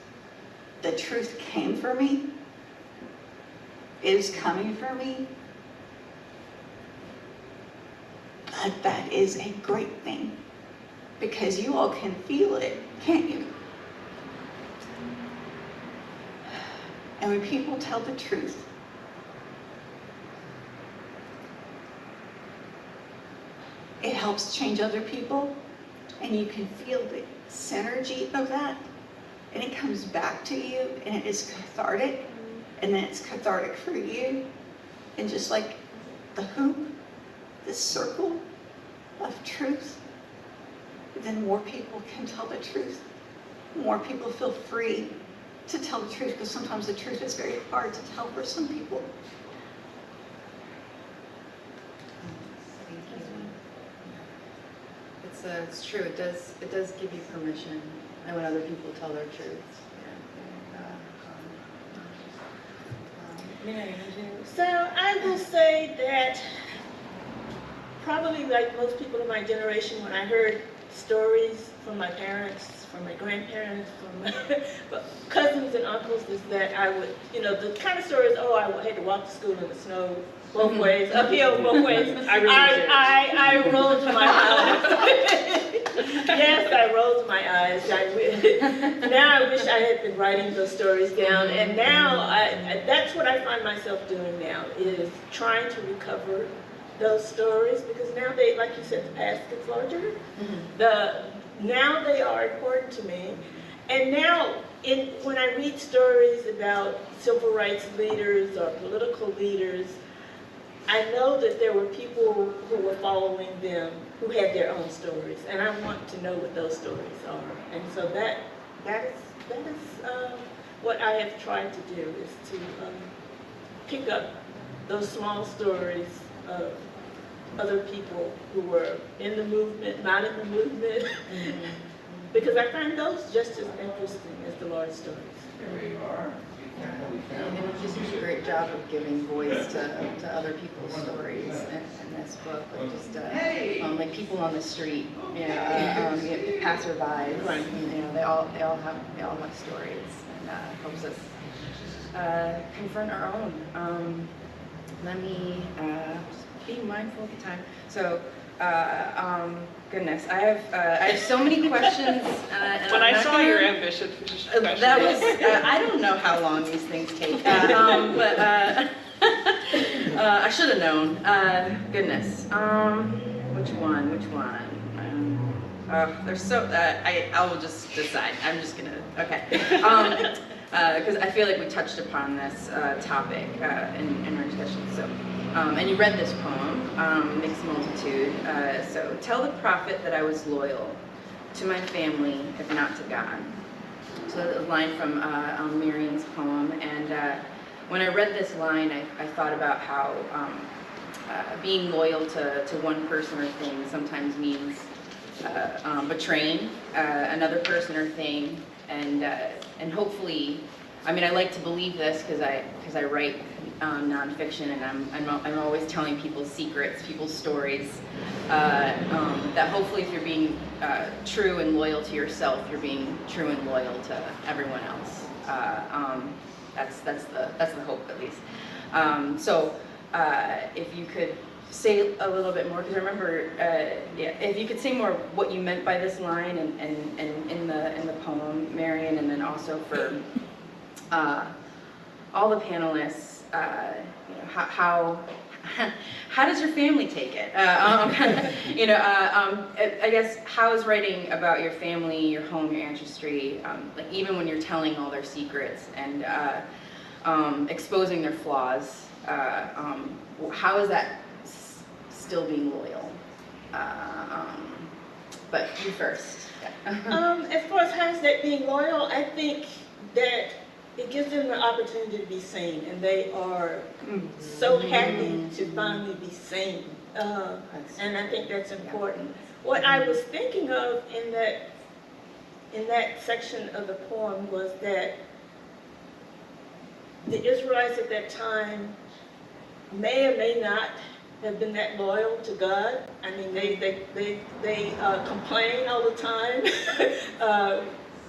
Speaker 3: The truth came for me. It is coming for me. But that is a great thing, because you all can feel it, can't you? And when people tell the truth, it helps change other people, and you can feel the synergy of that, and it comes back to you, and it is cathartic, and then it's cathartic for you. And just like the hoop, this circle of truth, then more people can tell the truth. More people feel free to tell the truth, because sometimes the truth is very hard to tell for some people.
Speaker 2: It's true. It does give you permission, and when other people tell their truths.
Speaker 5: So I will say that probably like most people in my generation, when I heard stories from my parents, from my grandparents, from my cousins and uncles, is that I would, the kind of stories, I had to walk to school in the snow both ways, uphill both ways. I rolled my eyes. Yes, I rolled my eyes. Now I wish I had been writing those stories down, and now that's what I find myself doing now, is trying to recover those stories, because now they, like you said, the past gets larger. Now they are important to me, and now when I read stories about civil rights leaders or political leaders, I know that there were people who were following them who had their own stories, and I want to know what those stories are. And so that is what I have tried to do, is to pick up those small stories of other people who were in the movement, not in the movement, because I find those just as interesting as the large stories.
Speaker 2: And you just do a great job of giving voice to other people's stories in this book, like just like people on the street, passerbys, right. They all have stories, and helps us confront our own. Let me just be mindful of the time. So. Goodness, I have so many questions. And
Speaker 4: when I saw your ambitious question,
Speaker 2: that was I don't know how long these things take, but I should have known. Goodness, which one? There's so I will just decide. I'm just gonna because I feel like we touched upon this topic in our discussion. So. And you read this poem, Mixed Multitude. So, tell the prophet that I was loyal to my family, if not to God. So that was a line from Marian's poem. And when I read this line, I thought about how being loyal to one person or thing sometimes means betraying another person or thing. And hopefully, I mean, I like to believe this because I write nonfiction, and I'm always telling people's secrets, people's stories. That hopefully, if you're being true and loyal to yourself, you're being true and loyal to everyone else. That's the hope, at least. So, if you could say a little bit more, because I remember, if you could say more what you meant by this line and in the poem, Marian, and then also for all the panelists, how does your family take it? I guess how is writing about your family, your home, your ancestry, like even when you're telling all their secrets and exposing their flaws, how is that still being loyal? But you first. Yeah.
Speaker 5: As far as how is that being loyal, I think that it gives them the opportunity to be seen, and they are so happy to finally be seen. And I think that's important. What I was thinking of in that section of the poem was that the Israelites at that time may or may not have been that loyal to God. I mean, they complain all the time.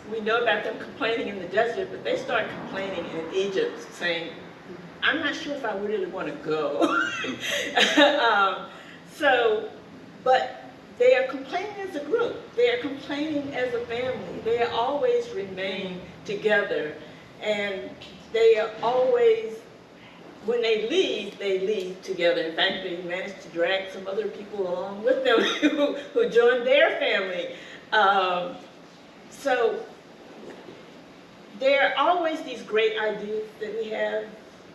Speaker 5: We know about them complaining in the desert, but they start complaining in Egypt, saying, I'm not sure if I really want to go. So but they are complaining as a group. They are complaining as a family. They always remain together, and they are always, when they leave together. In fact, they managed to drag some other people along with them who joined their family. So there are always these great ideas that we have,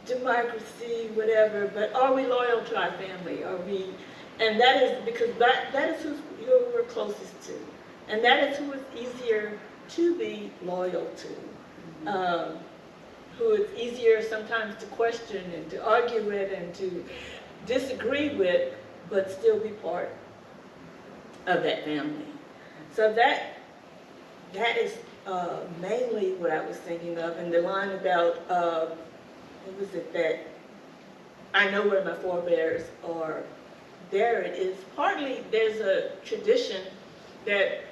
Speaker 5: democracy, whatever, but are we loyal to our family? Are we? And that is because that is who we're closest to. And that is who is easier to be loyal to. Who is easier sometimes to question and to argue with and to disagree with, but still be part of that family. So that is mainly what I was thinking of. And the line about, what was it, that I know where my forebears are buried, is partly there's a tradition that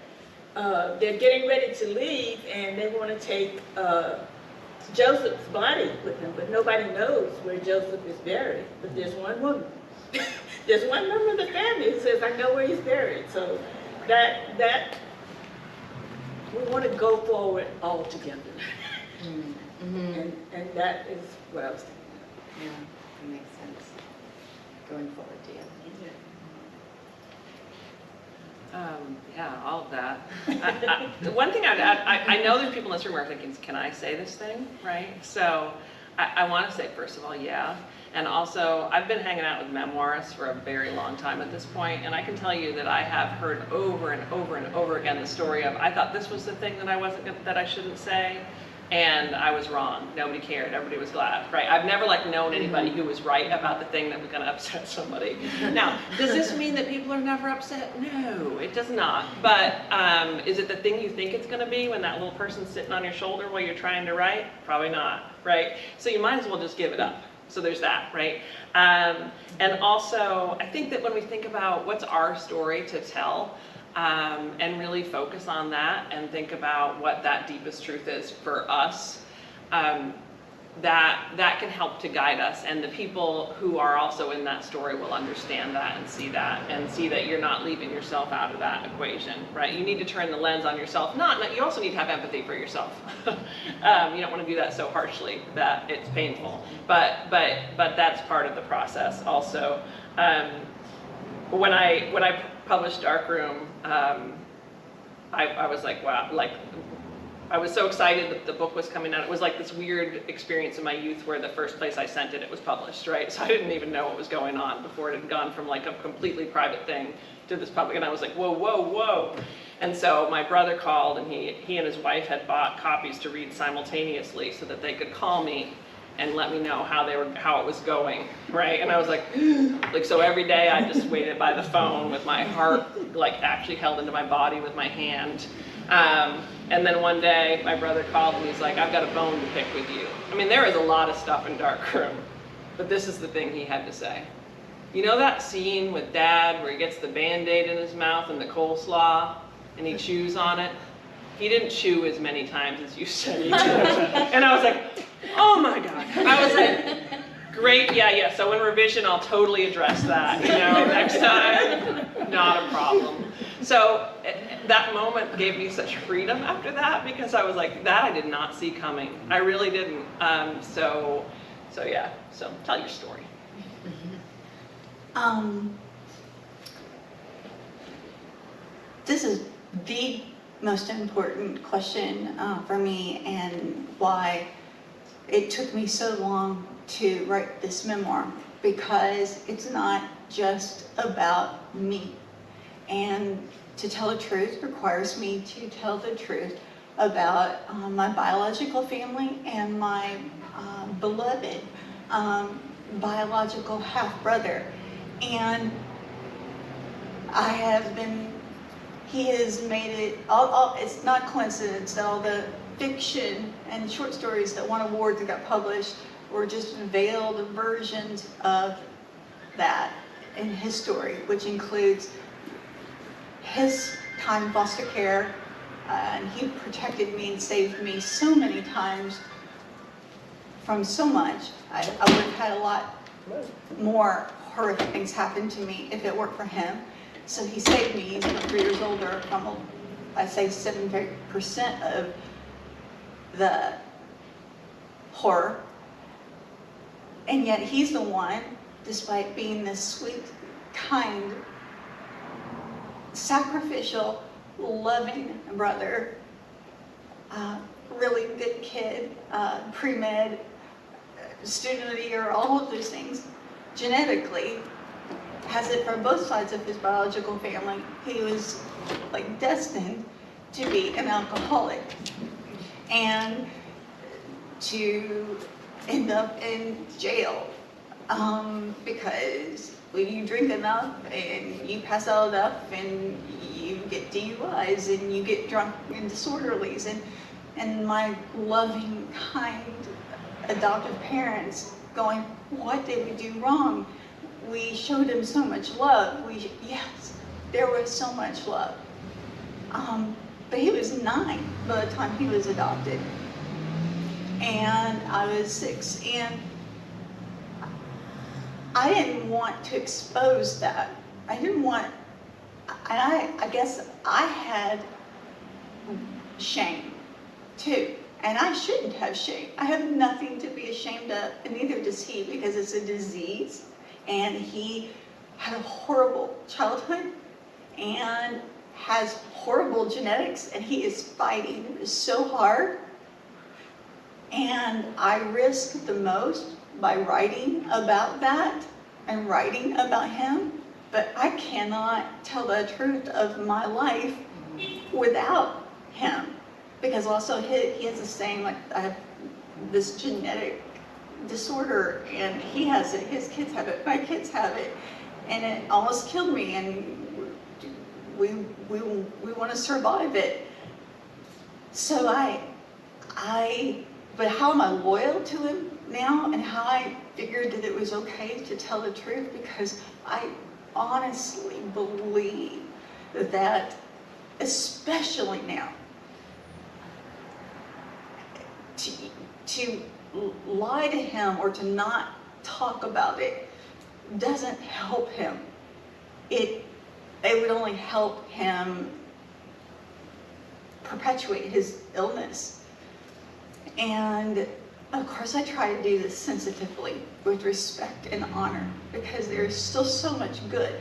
Speaker 5: they're getting ready to leave and they want to take Joseph's body with them, but nobody knows where Joseph is buried. But there's one woman. There's one member of the family who says, I know where he's buried. So that we want to go forward all together. And that is what I was thinking of.
Speaker 2: Yeah, that makes sense. Going forward, Dan.
Speaker 4: Yeah, all of that. The one thing I'd add, I know there's people in this room who are thinking, can I say this thing, right? So I want to say, first of all, yeah. And also, I've been hanging out with memoirists for a very long time at this point, and I can tell you that I have heard over and over and over again the story of, I thought this was the thing that I shouldn't say, and I was wrong. Nobody cared. Everybody was glad, right? I've never known anybody who was right about the thing that was going to upset somebody. Now, does this mean that people are never upset? No, it does not. But is it the thing you think it's going to be when that little person's sitting on your shoulder while you're trying to write? Probably not, right? So you might as well just give it up. So there's that, right? And also, I think that when we think about what's our story to tell, and really focus on that and think about what that deepest truth is for us, that can help to guide us. And the people who are also in that story will understand that and see that you're not leaving yourself out of that equation, right? You need to turn the lens on yourself. You also need to have empathy for yourself. You don't want to do that so harshly that it's painful, but that's part of the process also. When I published Darkroom, I was like, wow, I was so excited that the book was coming out. It was like this weird experience in my youth where the first place I sent it, it was published, right? So I didn't even know what was going on before it had gone from a completely private thing to this public, and I was like, whoa, whoa, whoa. And so my brother called, and he and his wife had bought copies to read simultaneously so that they could call me and let me know how it was going, right? And I was like, so every day I just waited by the phone with my heart actually held into my body with my hand. And then one day my brother called and he's like, I've got a bone to pick with you. I mean, there is a lot of stuff in Darkroom, but this is the thing he had to say. You know that scene with Dad where he gets the Band-Aid in his mouth and the coleslaw and he chews on it? He didn't chew as many times as you said he did. And I was like, oh my God. I was like, great, yeah. So in revision, I'll totally address that, next time, not a problem. So that moment gave me such freedom after that, because I was like, that I did not see coming. I really didn't. So yeah, so tell your story.
Speaker 3: This is the most important question for me, and why it took me so long to write this memoir, because it's not just about me. And to tell the truth requires me to tell the truth about my biological family and my beloved biological half-brother. And he has made it, it's not coincidence that all the fiction and short stories that won awards that got published were just veiled versions of that in his story, which includes his time in foster care, and he protected me and saved me so many times from so much. I would have had a lot more horrific things happen to me if it weren't for him. So he saved me. He's 3 years older from, I say 70% of the horror. And yet he's the one, despite being this sweet, kind, sacrificial, loving brother, really good kid, pre-med, student of the year, all of those things, genetically, has it from both sides of his biological family. He was like destined to be an alcoholic and to end up in jail because when you drink enough and you pass out enough and you get DUIs and you get drunk and disorderlies, and my loving, kind, adoptive parents going, what did we do wrong? We showed him so much love. Yes, there was so much love. But he was 9 by the time he was adopted. And I was 6. And I didn't want to expose that. I didn't want, and I guess I had shame too. And I shouldn't have shame. I have nothing to be ashamed of, and neither does he, because it's a disease. And he had a horrible childhood and has horrible genetics, and he is fighting so hard. And I risk the most by writing about that and writing about him, but I cannot tell the truth of my life without him. Because also he has the same, like, I have this genetic disorder, and he has it, his kids have it, my kids have it, and it almost killed me, and we want to survive it. So but how am I loyal to him now, and how I figured that it was okay to tell the truth, because I honestly believe that, especially now, to lie to him or to not talk about it doesn't help him. It would only help him perpetuate his illness. And of course I try to do this sensitively, with respect and honor, because there's still so much good.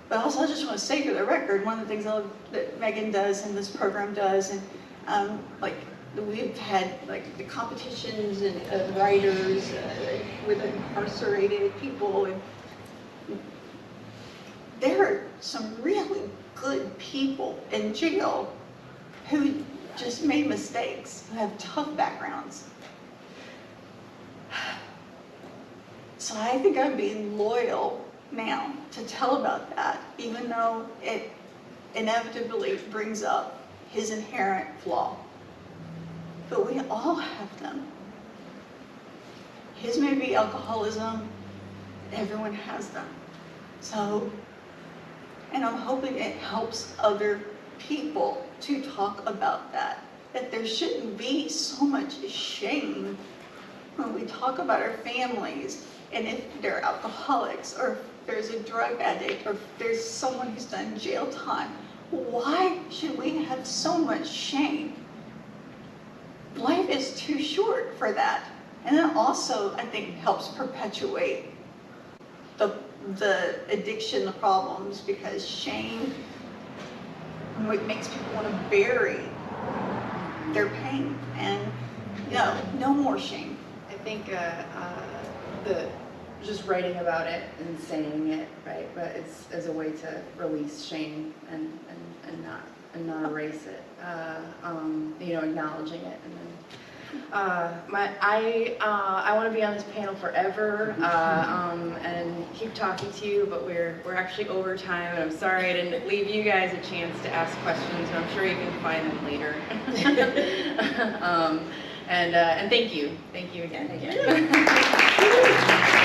Speaker 3: But also I just want to say for the record, one of the things that Megan does and this program does, and like, we've had like the competitions and writers with incarcerated people, and there are some really good people in jail who just made mistakes, who have tough backgrounds. So I think I'm being loyal now to tell about that, even though it inevitably brings up his inherent flaw. But we all have them. His may be alcoholism, everyone has them. So, and I'm hoping it helps other people to talk about that there shouldn't be so much shame when we talk about our families, and if they're alcoholics, or if there's a drug addict, or if there's someone who's done jail time. Why should we have so much shame? Life is too short for that. And that also, I think, helps perpetuate the addiction, the problems, because shame makes people want to bury their pain. And no more shame.
Speaker 2: I think just writing about it and saying it, right? But it's as a way to release shame and not erase it. Acknowledging it, and then I want to be on this panel forever and keep talking to you, but we're actually over time, and I'm sorry I didn't leave you guys a chance to ask questions, but I'm sure you can find them later. And thank you again.
Speaker 5: Thank you.